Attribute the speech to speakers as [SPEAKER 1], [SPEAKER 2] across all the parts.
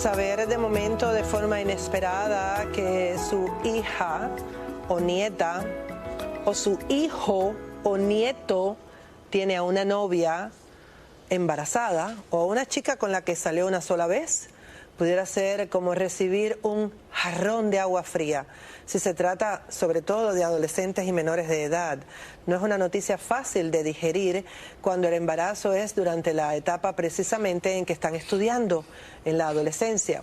[SPEAKER 1] saber de momento de forma inesperada que su hija o nieta o su hijo o nieto tiene a una novia embarazada o a una chica con la que salió una sola vez, pudiera ser como recibir un jarrón de agua fría, si se trata sobre todo de adolescentes y menores de edad. No es una noticia fácil de digerir cuando el embarazo es durante la etapa precisamente en que están estudiando, en la adolescencia.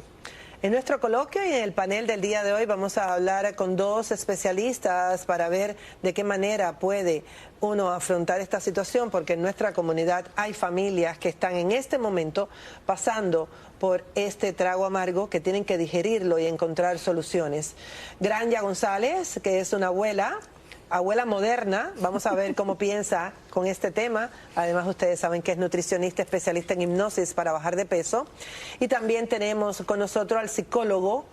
[SPEAKER 1] En nuestro coloquio y en el panel del día de hoy vamos a hablar con dos especialistas para ver de qué manera puede uno afrontar esta situación, porque en nuestra comunidad hay familias que están en este momento pasando por este trago amargo, que tienen que digerirlo y encontrar soluciones. Granja González, que es una abuela moderna, vamos a ver cómo piensa con este tema. Además, ustedes saben que es nutricionista especialista en hipnosis para bajar de peso. Y también tenemos con nosotros al psicólogo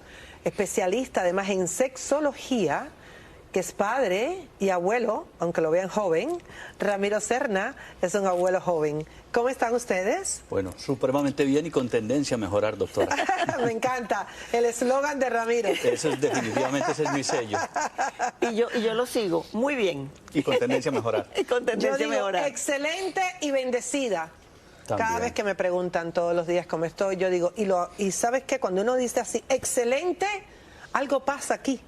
[SPEAKER 1] especialista además en sexología, que es padre y abuelo, aunque lo vean joven. Ramiro Serna es un abuelo joven. ¿Cómo están ustedes?
[SPEAKER 2] Bueno, supremamente bien y con tendencia a mejorar, doctora.
[SPEAKER 1] Me encanta el eslogan de Ramiro.
[SPEAKER 2] Eso es definitivamente, ese es mi sello.
[SPEAKER 3] Y yo lo sigo muy bien.
[SPEAKER 2] Y con tendencia a mejorar.
[SPEAKER 3] Y con tendencia a mejorar.
[SPEAKER 1] Excelente y bendecida.
[SPEAKER 2] También.
[SPEAKER 1] Cada vez que me preguntan todos los días cómo estoy, yo digo, y ¿sabes qué? Cuando uno dice así, excelente, algo pasa aquí,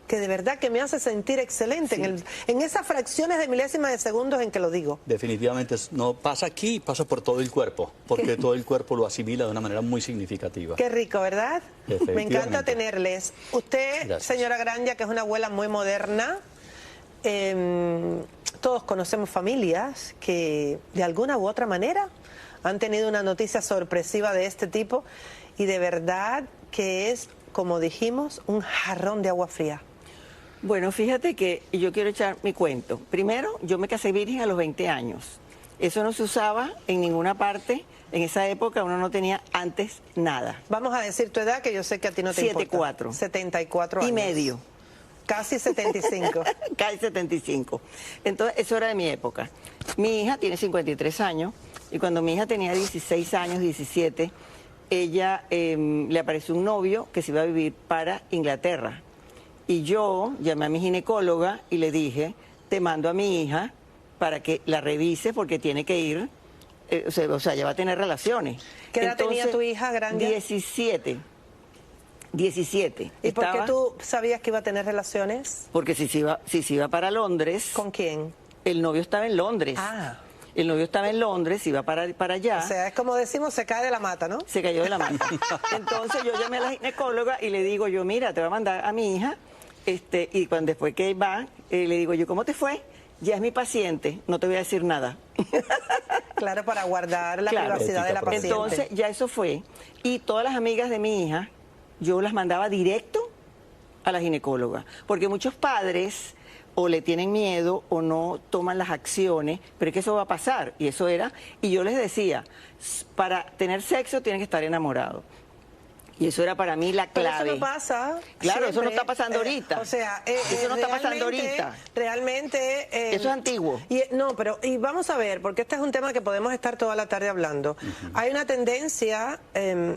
[SPEAKER 1] que de verdad que me hace sentir excelente, sí, en esas fracciones de milésimas de segundos en que lo digo.
[SPEAKER 2] Definitivamente no pasa aquí, pasa por todo el cuerpo, porque todo el cuerpo lo asimila de una manera muy significativa.
[SPEAKER 1] Qué rico, ¿verdad? Me encanta tenerles. Usted, gracias, señora Granja, que es una abuela muy moderna, todos conocemos familias que de alguna u otra manera han tenido una noticia sorpresiva de este tipo, y de verdad que es, como dijimos, un jarrón de agua fría.
[SPEAKER 3] Bueno, fíjate que yo quiero echar mi cuento. Primero, yo me casé virgen a los 20 años. Eso no se usaba en ninguna parte. En esa época uno no tenía antes nada.
[SPEAKER 1] Vamos a decir tu edad, que yo sé que a ti no te importa.
[SPEAKER 3] 74.
[SPEAKER 1] 74 años.
[SPEAKER 3] Y medio.
[SPEAKER 1] Casi 75.
[SPEAKER 3] Casi 75. Entonces, eso era de mi época. Mi hija tiene 53 años, y cuando mi hija tenía 16 años, 17, ella le apareció un novio que se iba a vivir para Inglaterra. Y yo llamé a mi ginecóloga y le dije, te mando a mi hija para que la revise porque tiene que ir, o sea, ella va a tener relaciones.
[SPEAKER 1] ¿Qué edad tenía tu hija, Granja?
[SPEAKER 3] 17. 17.
[SPEAKER 1] ¿Y por qué tú sabías que iba a tener relaciones?
[SPEAKER 3] Porque si se iba para Londres.
[SPEAKER 1] ¿Con quién?
[SPEAKER 3] El novio estaba en Londres.
[SPEAKER 1] Ah.
[SPEAKER 3] El novio estaba en Londres, iba para allá.
[SPEAKER 1] O sea, es como decimos, se cae de la mata, ¿no?
[SPEAKER 3] Se cayó de la mata. Entonces yo llamé a la ginecóloga y le digo yo, mira, te voy a mandar a mi hija, y cuando después que va, le digo yo, ¿cómo te fue? Ya es mi paciente, no te voy a decir nada.
[SPEAKER 1] Claro, para guardar la privacidad de la paciente.
[SPEAKER 3] Entonces ya eso fue, y todas las amigas de mi hija, yo las mandaba directo a la ginecóloga, porque muchos padres o le tienen miedo o no toman las acciones, pero es que eso va a pasar, y eso era, y yo les decía, para tener sexo tienen que estar enamorados. Y eso era para mí la clave.
[SPEAKER 1] Pero eso no pasa.
[SPEAKER 3] Claro,
[SPEAKER 1] siempre,
[SPEAKER 3] eso no está pasando ahorita.
[SPEAKER 1] O sea,
[SPEAKER 3] eso no está pasando ahorita.
[SPEAKER 1] Realmente.
[SPEAKER 3] Eso es antiguo.
[SPEAKER 1] Y vamos a ver, porque este es un tema que podemos estar toda la tarde hablando. Hay una tendencia,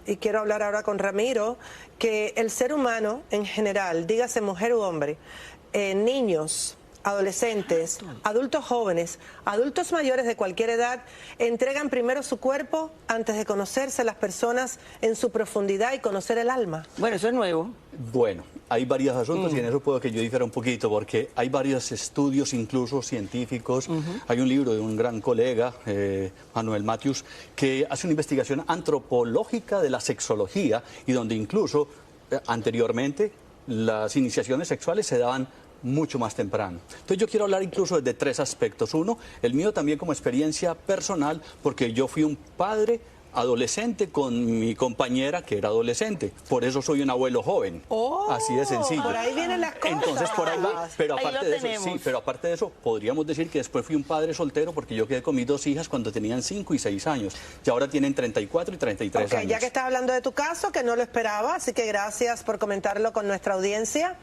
[SPEAKER 1] y quiero hablar ahora con Ramiro, que el ser humano en general, dígase mujer u hombre, niños, adolescentes, adultos jóvenes, adultos mayores de cualquier edad, entregan primero su cuerpo antes de conocerse las personas en su profundidad y conocer el alma.
[SPEAKER 3] Bueno, eso es nuevo.
[SPEAKER 2] Bueno, hay varios asuntos y en eso puedo que yo difiera un poquito, porque hay varios estudios, incluso científicos. Hay un libro de un gran colega, Manuel Matthews, que hace una investigación antropológica de la sexología, y donde incluso anteriormente las iniciaciones sexuales se daban mucho más temprano. Entonces yo quiero hablar incluso desde tres aspectos. Uno, el mío también como experiencia personal, porque yo fui un padre adolescente con mi compañera que era adolescente. Por eso soy un abuelo joven. Así de sencillo.
[SPEAKER 1] Por ahí vienen las cosas.
[SPEAKER 2] Entonces por ahí va. Pero
[SPEAKER 3] Ahí
[SPEAKER 2] aparte de eso, sí, pero aparte de eso, podríamos decir que después fui un padre soltero, porque yo quedé con mis dos hijas cuando tenían 5 y 6 años. Y ahora tienen 34 y 33 años.
[SPEAKER 1] Ya que estás hablando de tu caso, que no lo esperaba, así que gracias por comentarlo con nuestra audiencia.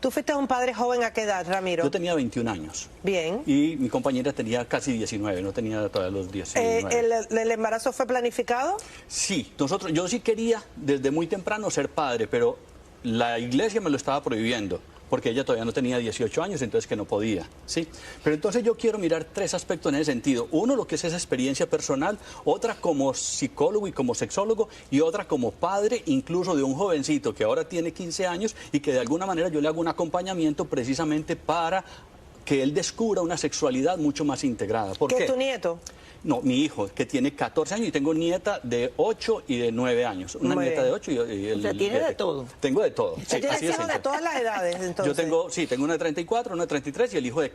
[SPEAKER 1] ¿Tú fuiste un padre joven a qué edad, Ramiro?
[SPEAKER 2] Yo tenía 21 años.
[SPEAKER 1] Bien.
[SPEAKER 2] Y mi compañera tenía casi 19, no tenía todavía los 19.
[SPEAKER 1] ¿El embarazo fue planificado?
[SPEAKER 2] Sí, yo sí quería desde muy temprano ser padre, pero la iglesia me lo estaba prohibiendo, porque ella todavía no tenía 18 años, entonces que no podía, ¿sí? Pero entonces yo quiero mirar tres aspectos en ese sentido. Uno, lo que es esa experiencia personal, otra como psicólogo y como sexólogo, y otra como padre incluso de un jovencito que ahora tiene 15 años y que de alguna manera yo le hago un acompañamiento precisamente para que él descubra una sexualidad mucho más integrada. ¿Por qué?
[SPEAKER 1] ¿Qué es tu nieto?
[SPEAKER 2] No, mi hijo, que tiene 14 años y tengo nieta de 8 y de 9 años. Una
[SPEAKER 1] Muy
[SPEAKER 2] nieta
[SPEAKER 1] bien.
[SPEAKER 2] de 8 y el...
[SPEAKER 3] O sea, tiene de todo.
[SPEAKER 2] Tengo de todo.
[SPEAKER 1] ¿Tú tienes
[SPEAKER 2] así de
[SPEAKER 1] hijos de
[SPEAKER 2] simple.
[SPEAKER 1] todas las edades, entonces?
[SPEAKER 2] Yo tengo, sí, tengo una de 34, una de 33 y el hijo de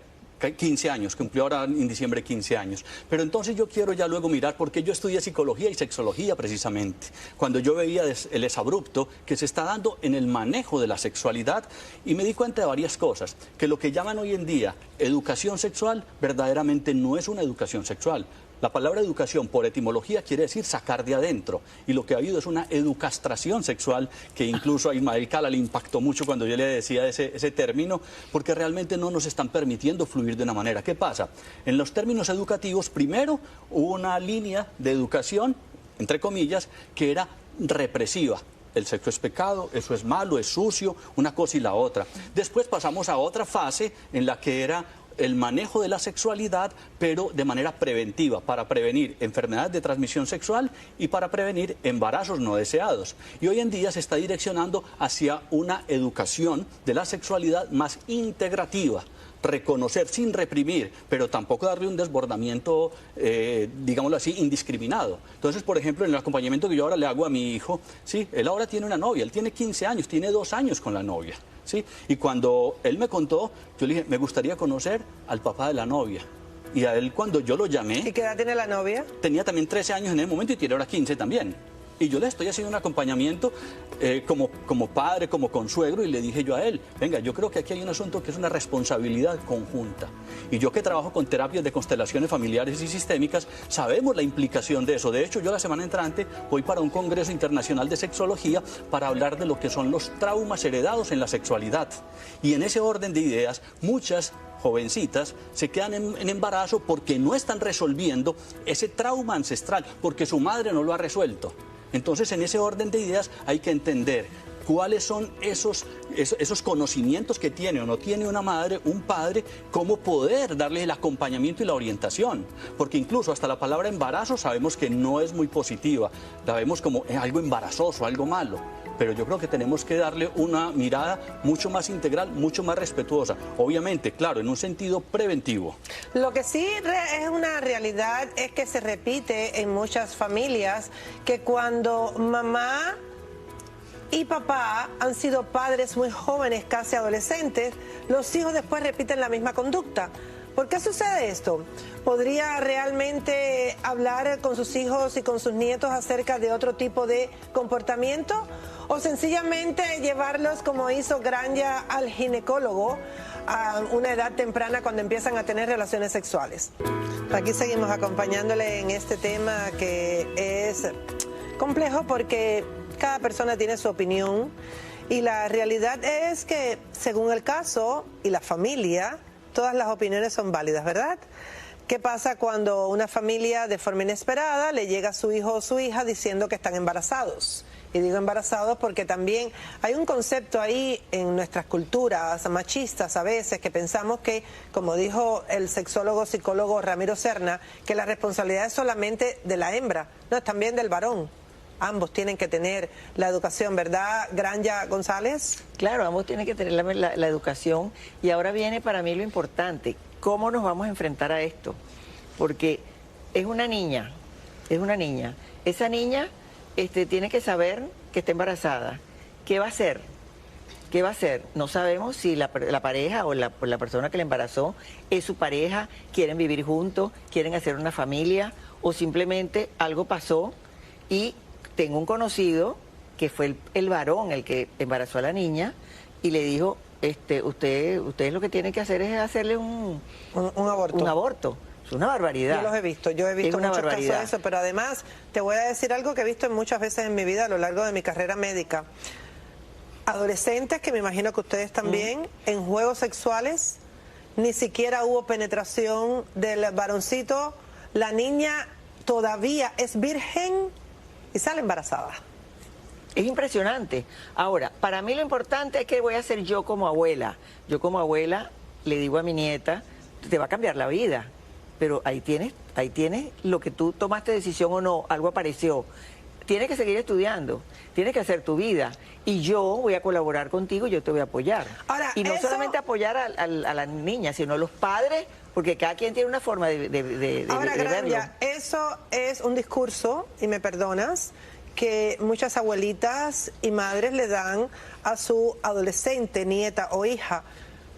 [SPEAKER 2] 15 años, cumplió ahora en diciembre 15 años. Pero entonces yo quiero ya luego mirar, porque yo estudié psicología y sexología precisamente, cuando yo veía el exabrupto que se está dando en el manejo de la sexualidad y me di cuenta de varias cosas, que lo que llaman hoy en día educación sexual verdaderamente no es una educación sexual. La palabra educación por etimología quiere decir sacar de adentro y lo que ha habido es una educastración sexual que incluso a Ismael Cala le impactó mucho cuando yo le decía ese término porque realmente no nos están permitiendo fluir de una manera. ¿Qué pasa? En los términos educativos primero hubo una línea de educación, entre comillas, que era represiva. El sexo es pecado, eso es malo, es sucio, una cosa y la otra. Después pasamos a otra fase en la que era el manejo de la sexualidad, pero de manera preventiva, para prevenir enfermedades de transmisión sexual y para prevenir embarazos no deseados. Y hoy en día se está direccionando hacia una educación de la sexualidad más integrativa. Reconocer sin reprimir, pero tampoco darle un desbordamiento, digámoslo así, indiscriminado. Entonces, por ejemplo, en el acompañamiento que yo ahora le hago a mi hijo, sí, él ahora tiene una novia, él tiene 15 años, tiene 2 años con la novia, ¿sí? Y cuando él me contó, yo le dije, me gustaría conocer al papá de la novia. Y a él cuando yo lo llamé...
[SPEAKER 1] ¿Y qué edad tiene la novia?
[SPEAKER 2] Tenía también 13 años en el momento y tiene ahora 15 también. Y yo le estoy haciendo un acompañamiento como padre, como consuegro, y le dije yo a él, venga, yo creo que aquí hay un asunto que es una responsabilidad conjunta. Y yo que trabajo con terapias de constelaciones familiares y sistémicas, sabemos la implicación de eso. De hecho, yo la semana entrante voy para un congreso internacional de sexología para hablar de lo que son los traumas heredados en la sexualidad. Y en ese orden de ideas, muchas jovencitas se quedan en embarazo porque no están resolviendo ese trauma ancestral, porque su madre no lo ha resuelto. Entonces, en ese orden de ideas hay que entender cuáles son esos conocimientos que tiene o no tiene una madre, un padre, cómo poder darles el acompañamiento y la orientación. Porque incluso hasta la palabra embarazo sabemos que no es muy positiva, la vemos como algo embarazoso, algo malo. Pero yo creo que tenemos que darle una mirada mucho más integral, mucho más respetuosa. Obviamente, claro, en un sentido preventivo.
[SPEAKER 1] Lo que sí es una realidad es que se repite en muchas familias que cuando mamá y papá han sido padres muy jóvenes, casi adolescentes, los hijos después repiten la misma conducta. ¿Por qué sucede esto? ¿Podría realmente hablar con sus hijos y con sus nietos acerca de otro tipo de comportamiento? ¿O sencillamente llevarlos, como hizo Granja, al ginecólogo a una edad temprana cuando empiezan a tener relaciones sexuales? Aquí seguimos acompañándole en este tema que es complejo porque cada persona tiene su opinión y la realidad es que según el caso y la familia, todas las opiniones son válidas, ¿verdad? ¿Qué pasa cuando una familia de forma inesperada le llega a su hijo o su hija diciendo que están embarazados? Y digo embarazados porque también hay un concepto ahí en nuestras culturas machistas a veces que pensamos que, como dijo el sexólogo, psicólogo Ramiro Serna, que la responsabilidad es solamente de la hembra, no, es también del varón. Ambos tienen que tener la educación, ¿verdad, Granja González?
[SPEAKER 3] Claro, ambos tienen que tener la educación. Y ahora viene para mí lo importante, ¿cómo nos vamos a enfrentar a esto? Porque es una niña, Esa niña tiene que saber que está embarazada. ¿Qué va a hacer? ¿Qué va a hacer? No sabemos si la pareja o la persona que la embarazó es su pareja, quieren vivir juntos, quieren hacer una familia, o simplemente algo pasó y... Tengo un conocido que fue el varón el que embarazó a la niña y le dijo, ustedes lo que tienen que hacer es hacerle un aborto. Un aborto. Es una barbaridad.
[SPEAKER 1] Yo he visto muchos casos de eso, pero además te voy a decir algo que he visto muchas veces en mi vida a lo largo de mi carrera médica. adolescentes, que me imagino que ustedes también, en juegos sexuales, ni siquiera hubo penetración del varoncito, la niña todavía es virgen y sale embarazada.
[SPEAKER 3] Es impresionante. Ahora, para mí lo importante es que voy a hacer yo como abuela. Yo como abuela le digo a mi nieta, te va a cambiar la vida, pero ahí tienes lo que tú tomaste decisión o no, algo apareció. Tienes que seguir estudiando, tienes que hacer tu vida y yo voy a colaborar contigo y yo te voy a apoyar.
[SPEAKER 1] Ahora,
[SPEAKER 3] y no
[SPEAKER 1] eso...
[SPEAKER 3] solamente apoyar a la niña, sino a los padres, porque cada quien tiene una forma de
[SPEAKER 1] Ahora,
[SPEAKER 3] verlo.
[SPEAKER 1] Granja, eso es un discurso, y me perdonas, que muchas abuelitas y madres le dan a su adolescente, nieta o hija,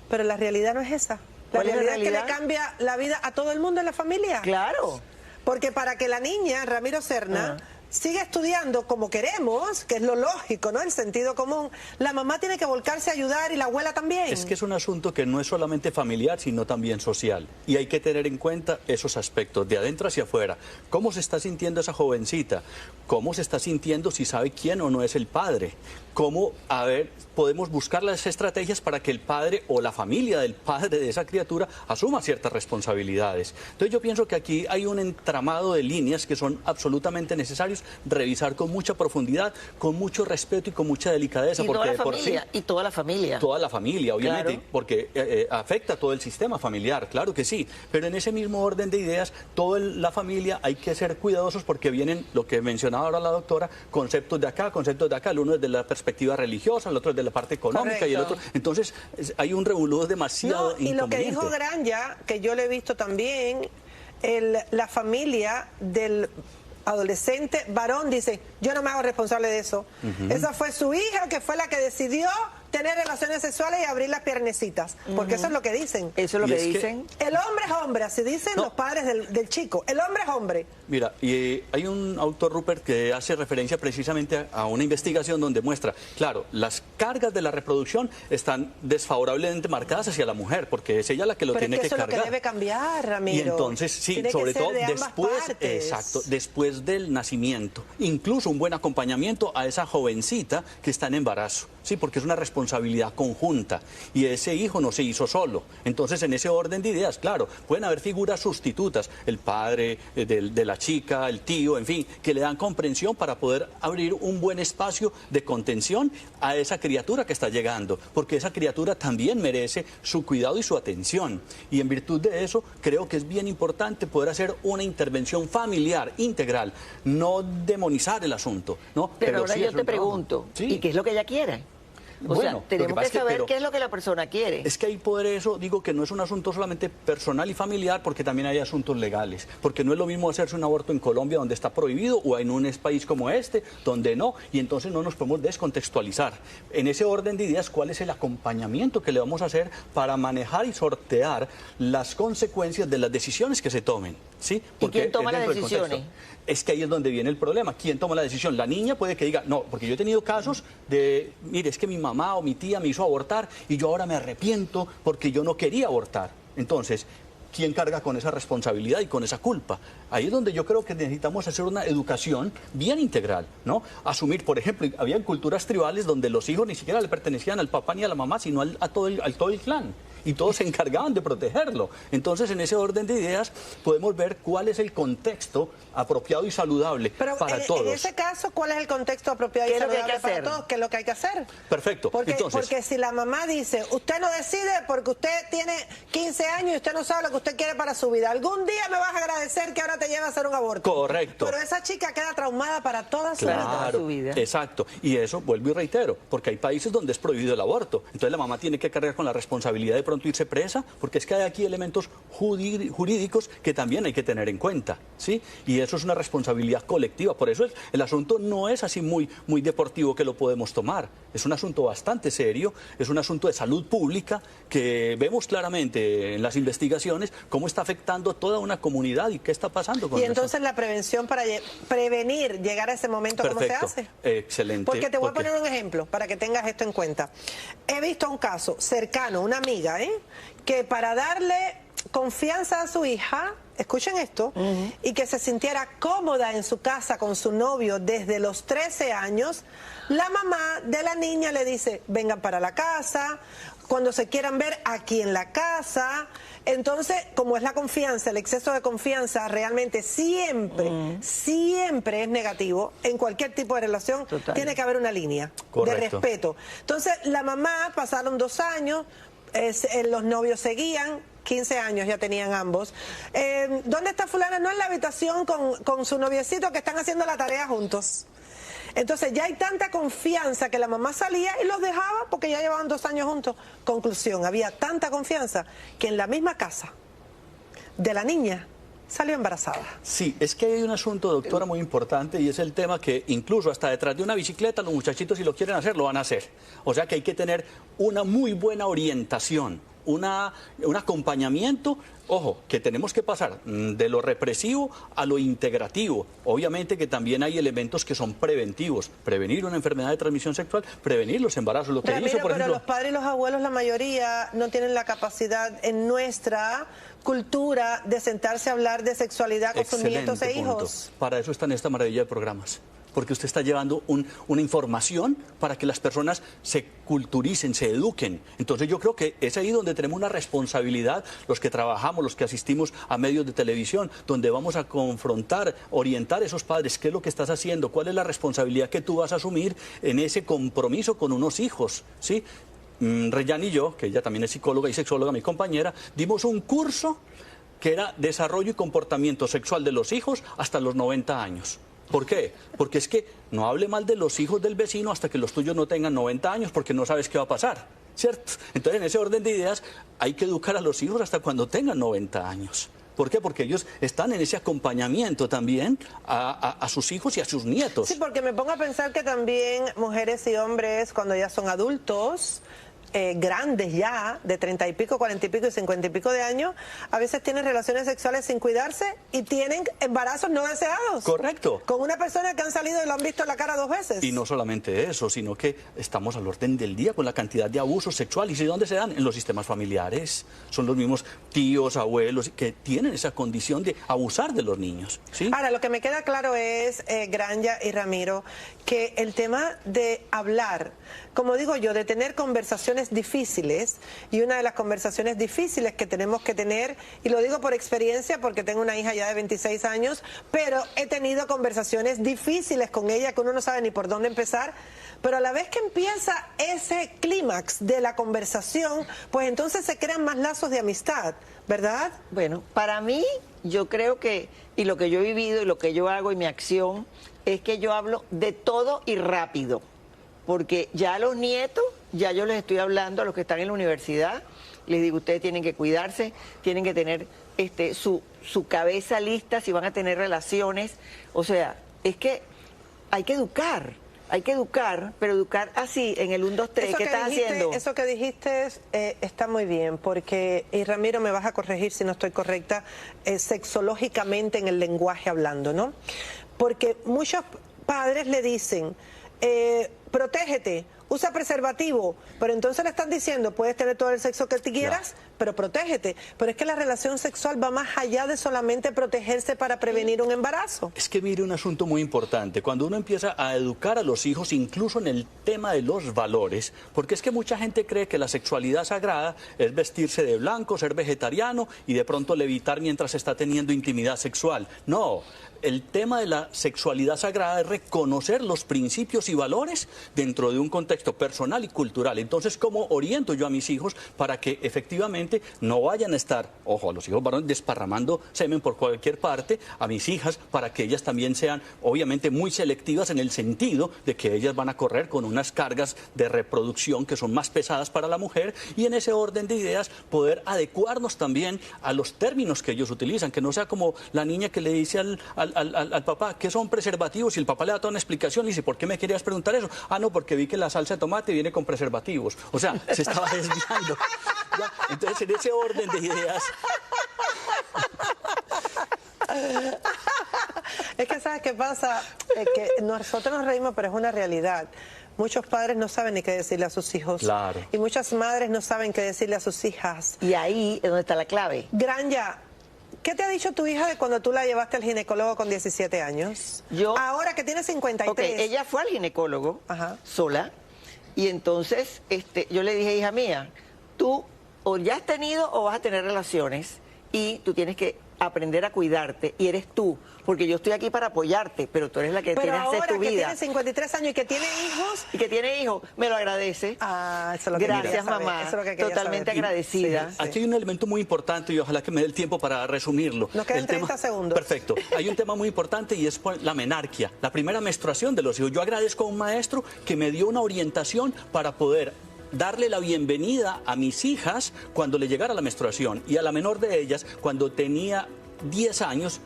[SPEAKER 1] pero la realidad no es esa. La realidad es que le cambia la vida a todo el mundo en la familia.
[SPEAKER 3] Claro.
[SPEAKER 1] Porque para que la niña, Ramiro Serna, siga estudiando como queremos, que es lo lógico, ¿no? El sentido común, la mamá tiene que volcarse a ayudar y la abuela también.
[SPEAKER 2] Es que es un asunto que no es solamente familiar, sino también social. Y hay que tener en cuenta esos aspectos, de adentro hacia afuera. ¿Cómo se está sintiendo esa jovencita? ¿Cómo se está sintiendo si sabe quién o no es el padre? ¿Cómo, a ver, podemos buscar las estrategias para que el padre o la familia del padre de esa criatura asuma ciertas responsabilidades? Entonces yo pienso que aquí hay un entramado de líneas que son absolutamente necesarios revisar con mucha profundidad, con mucho respeto y con mucha delicadeza.
[SPEAKER 3] Y
[SPEAKER 2] porque
[SPEAKER 3] toda la familia,
[SPEAKER 2] y
[SPEAKER 3] toda la familia.
[SPEAKER 2] Toda la familia, obviamente,
[SPEAKER 3] Claro.
[SPEAKER 2] porque afecta a todo el sistema familiar, claro que sí. Pero en ese mismo orden de ideas, toda la familia hay que ser cuidadosos porque vienen, lo que mencionaba ahora la doctora, conceptos de acá, conceptos de acá. El uno es de la perspectiva religiosa, el otro es de la parte económica. Correcto. Y el otro... Entonces, hay un revolú demasiado
[SPEAKER 1] inconveniente. Y lo que dijo Granja, que yo le he visto también, la familia del adolescente varón dice, yo no me hago responsable de eso. Esa fue su hija, que fue la que decidió tener relaciones sexuales y abrir las piernecitas, porque eso es lo que dicen.
[SPEAKER 3] Eso es lo que dicen.
[SPEAKER 1] El hombre es hombre, así dicen los padres del chico. El hombre es hombre.
[SPEAKER 2] Mira, y hay un autor, Rupert, que hace referencia precisamente a una investigación donde muestra, claro, las cargas de la reproducción están desfavorablemente marcadas hacia la mujer, porque es ella la que lo tiene que cargar.
[SPEAKER 1] Pero eso es lo que debe cambiar, Ramiro.
[SPEAKER 2] Y entonces, sí,
[SPEAKER 1] tiene
[SPEAKER 2] sobre todo
[SPEAKER 1] después,
[SPEAKER 2] exacto, después del nacimiento. Incluso un buen acompañamiento a esa jovencita que está en embarazo, sí, porque es una responsabilidad conjunta y ese hijo no se hizo solo. Entonces, en ese orden de ideas, claro, pueden haber figuras sustitutas, el padre de la chica, el tío, en fin, que le dan comprensión para poder abrir un buen espacio de contención a esa criatura que está llegando, porque esa criatura también merece su cuidado y su atención. Y en virtud de eso, creo que es bien importante poder hacer una intervención familiar, integral, no demonizar el asunto, ¿no?
[SPEAKER 3] Pero ahora
[SPEAKER 2] sí
[SPEAKER 3] yo te pregunto, ¿y qué es lo que ella quiere? O sea, tenemos que saber qué es lo que la persona quiere.
[SPEAKER 2] Es que ahí por eso digo que no es un asunto solamente personal y familiar, porque también hay asuntos legales. Porque no es lo mismo hacerse un aborto en Colombia, donde está prohibido, o en un país como este, donde no, y entonces no nos podemos descontextualizar. En ese orden de ideas, ¿cuál es el acompañamiento que le vamos a hacer para manejar y sortear las consecuencias de las decisiones que se tomen? ¿Sí?
[SPEAKER 3] Porque ¿y quién toma las decisiones?
[SPEAKER 2] Es que ahí es donde viene el problema. ¿Quién toma la decisión? La niña puede que diga, no, porque yo he tenido casos de, mire, es que mi mamá o mi tía me hizo abortar y yo ahora me arrepiento porque yo no quería abortar. Entonces, ¿quién carga con esa responsabilidad y con esa culpa? Ahí es donde yo creo que necesitamos hacer una educación bien integral, ¿no? Asumir, por ejemplo, había culturas tribales donde los hijos ni siquiera le pertenecían al papá ni a la mamá, sino a todo el clan. Y todos se encargaban de protegerlo. Entonces, en ese orden de ideas, podemos ver cuál es el contexto apropiado y saludable para todos.
[SPEAKER 1] En ese caso, ¿cuál es el contexto apropiado y saludable para todos? ¿Qué es lo que hay que hacer?
[SPEAKER 2] Perfecto.
[SPEAKER 1] Porque si la mamá dice, usted no decide porque usted tiene 15 años y usted no sabe lo que usted quiere para su vida. Algún día me vas a agradecer que ahora te lleve a hacer un aborto.
[SPEAKER 2] Correcto.
[SPEAKER 1] Pero esa chica queda traumada para toda su vida.
[SPEAKER 2] Exacto. Y eso, vuelvo y reitero, porque hay países donde es prohibido el aborto. Entonces la mamá tiene que cargar con la responsabilidad de pronto irse presa, porque es que hay aquí elementos jurídicos que también hay que tener en cuenta, ¿sí? Y eso es una responsabilidad colectiva. Por eso el asunto no es así muy deportivo que lo podemos tomar. Es un asunto bastante serio, es un asunto de salud pública que vemos claramente en las investigaciones cómo está afectando toda una comunidad y qué está pasando con eso.
[SPEAKER 1] Y entonces la prevención para prevenir llegar a ese momento,
[SPEAKER 2] perfecto.
[SPEAKER 1] ¿Cómo se hace?
[SPEAKER 2] Excelente.
[SPEAKER 1] Porque te voy a poner un ejemplo para que tengas esto en cuenta. He visto un caso cercano, una amiga, que para darle confianza a su hija, escuchen esto, y que se sintiera cómoda en su casa con su novio desde los 13 años, la mamá de la niña le dice, vengan para la casa, cuando se quieran ver aquí en la casa. Entonces, como es la confianza, el exceso de confianza realmente siempre es negativo en cualquier tipo de relación. Total. Tiene que haber una línea de respeto. Entonces, la mamá, pasaron 2 años, los novios seguían, 15 años ya tenían ambos. ¿Dónde está fulana? No, en la habitación con su noviecito, que están haciendo la tarea juntos. Entonces ya hay tanta confianza que la mamá salía y los dejaba porque ya llevaban 2 años juntos. Conclusión, había tanta confianza que en la misma casa de la niña salió embarazada.
[SPEAKER 2] Sí, es que hay un asunto, doctora, muy importante, y es el tema que incluso hasta detrás de una bicicleta los muchachitos, si lo quieren hacer, lo van a hacer. O sea que hay que tener una muy buena orientación, un acompañamiento. Ojo, que tenemos que pasar de lo represivo a lo integrativo. Obviamente que también hay elementos que son preventivos. Prevenir una enfermedad de transmisión sexual, prevenir los embarazos. Lo que hizo, por ejemplo,
[SPEAKER 1] los padres y los abuelos, la mayoría, no tienen la capacidad en nuestra cultura de sentarse a hablar de sexualidad con sus nietos e hijos.
[SPEAKER 2] Para eso están esta maravilla de programas. Porque usted está llevando una información para que las personas se culturicen, se eduquen. Entonces yo creo que es ahí donde tenemos una responsabilidad, los que trabajamos, los que asistimos a medios de televisión, donde vamos a confrontar, orientar a esos padres, qué es lo que estás haciendo, cuál es la responsabilidad que tú vas a asumir en ese compromiso con unos hijos, ¿sí? Reyán y yo, que ella también es psicóloga y sexóloga, mi compañera, dimos un curso que era desarrollo y comportamiento sexual de los hijos hasta los 90 años. ¿Por qué? Porque es que no hable mal de los hijos del vecino hasta que los tuyos no tengan 90 años, porque no sabes qué va a pasar, ¿cierto? Entonces, en ese orden de ideas, hay que educar a los hijos hasta cuando tengan 90 años. ¿Por qué? Porque ellos están en ese acompañamiento también a sus hijos y a sus nietos.
[SPEAKER 1] Sí, porque me pongo a pensar que también mujeres y hombres, cuando ya son adultos, grandes ya, de 30 y pico, 40 y pico y 50 y pico de años, a veces tienen relaciones sexuales sin cuidarse y tienen embarazos no deseados.
[SPEAKER 2] Correcto.
[SPEAKER 1] Con una persona que han salido y lo han visto en la cara 2 veces.
[SPEAKER 2] Y no solamente eso, sino que estamos al orden del día con la cantidad de abusos sexuales. ¿Y dónde se dan? En los sistemas familiares. Son los mismos tíos, abuelos, que tienen esa condición de abusar de los niños, ¿sí? Ahora,
[SPEAKER 1] lo que me queda claro es, Granja y Ramiro, que el tema de hablar, como digo yo, de tener conversaciones difíciles, y una de las conversaciones difíciles que tenemos que tener, y lo digo por experiencia porque tengo una hija ya de 26 años, pero he tenido conversaciones difíciles con ella que uno no sabe ni por dónde empezar, pero a la vez que empieza ese clímax de la conversación, pues entonces se crean más lazos de amistad, ¿verdad?
[SPEAKER 3] Bueno, para mí, yo creo que, y lo que yo he vivido y lo que yo hago y mi acción, es que yo hablo de todo y rápido. Porque ya a los nietos, ya yo les estoy hablando a los que están en la universidad, les digo, ustedes tienen que cuidarse, tienen que tener su cabeza lista si van a tener relaciones. O sea, es que hay que educar, pero educar así, en el 1, 2, 3, ¿qué estás haciendo?
[SPEAKER 1] Eso que dijiste está muy bien, porque, y Ramiro, me vas a corregir si no estoy correcta, sexológicamente en el lenguaje hablando, ¿no? Porque muchos padres le dicen, protégete, usa preservativo, pero entonces le están diciendo, puedes tener todo el sexo que te quieras, pero protégete. Pero es que la relación sexual va más allá de solamente protegerse para prevenir un embarazo.
[SPEAKER 2] Es que mire un asunto muy importante, cuando uno empieza a educar a los hijos, incluso en el tema de los valores, porque es que mucha gente cree que la sexualidad sagrada es vestirse de blanco, ser vegetariano y de pronto levitar mientras está teniendo intimidad sexual. No. El tema de la sexualidad sagrada es reconocer los principios y valores dentro de un contexto personal y cultural. Entonces, ¿cómo oriento yo a mis hijos para que efectivamente no vayan a estar, ojo, a los hijos varones desparramando semen por cualquier parte, a mis hijas, para que ellas también sean obviamente muy selectivas en el sentido de que ellas van a correr con unas cargas de reproducción que son más pesadas para la mujer, y en ese orden de ideas poder adecuarnos también a los términos que ellos utilizan, que no sea como la niña que le dice al papá que son preservativos, y el papá le da toda una explicación y dice, ¿por qué me querías preguntar eso? Ah, no, porque vi que la salsa de tomate viene con preservativos. O sea, se estaba desviando. ¿Ya? Entonces, en ese orden de ideas...
[SPEAKER 1] Es que, ¿sabes qué pasa? Que nosotros nos reímos, pero es una realidad. muchos padres no saben ni qué decirle a sus hijos.
[SPEAKER 2] Claro.
[SPEAKER 1] Y muchas madres no saben qué decirle a sus hijas.
[SPEAKER 3] Y ahí es donde está la clave.
[SPEAKER 1] Granja, ¿qué te ha dicho tu hija de cuando tú la llevaste al ginecólogo con 17 años? Ahora que tiene 53.
[SPEAKER 3] Ok, ella fue al ginecólogo sola y entonces yo le dije, hija mía, tú o ya has tenido o vas a tener relaciones y tú tienes que aprender a cuidarte y eres tú, porque yo estoy aquí para apoyarte, pero tú eres la que tienes que hacer tu vida.
[SPEAKER 1] Pero ahora que tiene 53 años y que tiene hijos...
[SPEAKER 3] Y que tiene hijos, me lo agradece.
[SPEAKER 1] Ah, eso es lo que
[SPEAKER 3] Gracias, mamá.
[SPEAKER 1] Eso es lo que
[SPEAKER 3] totalmente
[SPEAKER 1] saber.
[SPEAKER 3] agradecida.
[SPEAKER 2] Sí. Aquí hay un elemento muy importante y ojalá que me dé el tiempo para resumirlo.
[SPEAKER 1] Nos quedan 30 segundos.
[SPEAKER 2] Perfecto. Hay un tema muy importante y es la menarquia, la primera menstruación de los hijos. Yo agradezco a un maestro que me dio una orientación para poder darle la bienvenida a mis hijas cuando le llegara la menstruación y a la menor de ellas cuando tenía 10 años,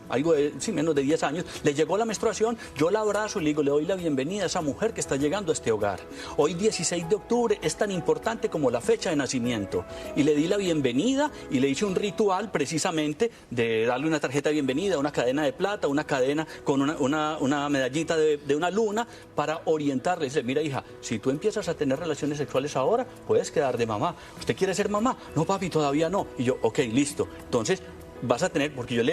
[SPEAKER 2] menos de 10 años, le llegó la menstruación, yo la abrazo y le digo, le doy la bienvenida a esa mujer que está llegando a este hogar. Hoy 16 de octubre es tan importante como la fecha de nacimiento. Y le di la bienvenida y le hice un ritual precisamente de darle una tarjeta de bienvenida, una cadena de plata, una cadena con una medallita de una luna para orientarle. Dice, mira hija, si tú empiezas a tener relaciones sexuales ahora, puedes quedar de mamá. ¿Usted quiere ser mamá? No papi, todavía no. Y yo, ok, listo. Entonces vas a tener, porque yo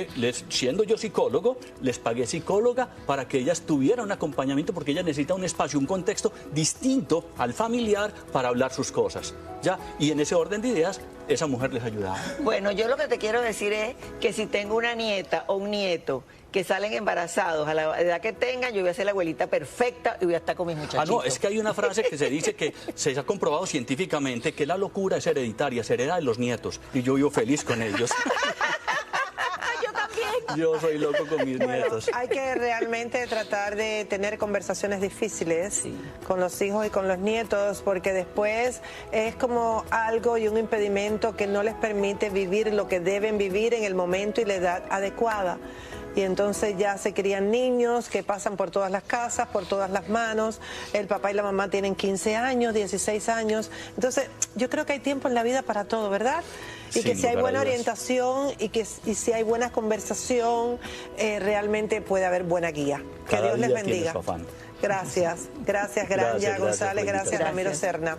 [SPEAKER 2] siendo yo psicólogo, les pagué psicóloga para que ellas tuvieran un acompañamiento, porque ella necesita un espacio, un contexto distinto al familiar para hablar sus cosas, ¿ya? Y en ese orden de ideas, esa mujer les ayudaba.
[SPEAKER 3] Bueno, yo lo que te quiero decir es que si tengo una nieta o un nieto que salen embarazados a la edad que tengan, yo voy a ser la abuelita perfecta y voy a estar con mis muchachitos.
[SPEAKER 2] No, es que hay una frase que se dice que se ha comprobado científicamente que la locura es hereditaria, se hereda de los nietos, y yo vivo feliz con ellos. Yo soy loco con mis nietos.
[SPEAKER 1] Hay que realmente tratar de tener conversaciones difíciles con los hijos y con los nietos, porque después es como algo y un impedimento que no les permite vivir lo que deben vivir en el momento y la edad adecuada. Y entonces ya se crían niños que pasan por todas las casas, por todas las manos. El papá y la mamá tienen 15 años, 16 años. Entonces yo creo que hay tiempo en la vida para todo, ¿verdad? Y que si hay buena orientación y si hay buena conversación, realmente puede haber buena guía. Que Dios les bendiga. Gracias, Granja González, gracias Ramiro Serna.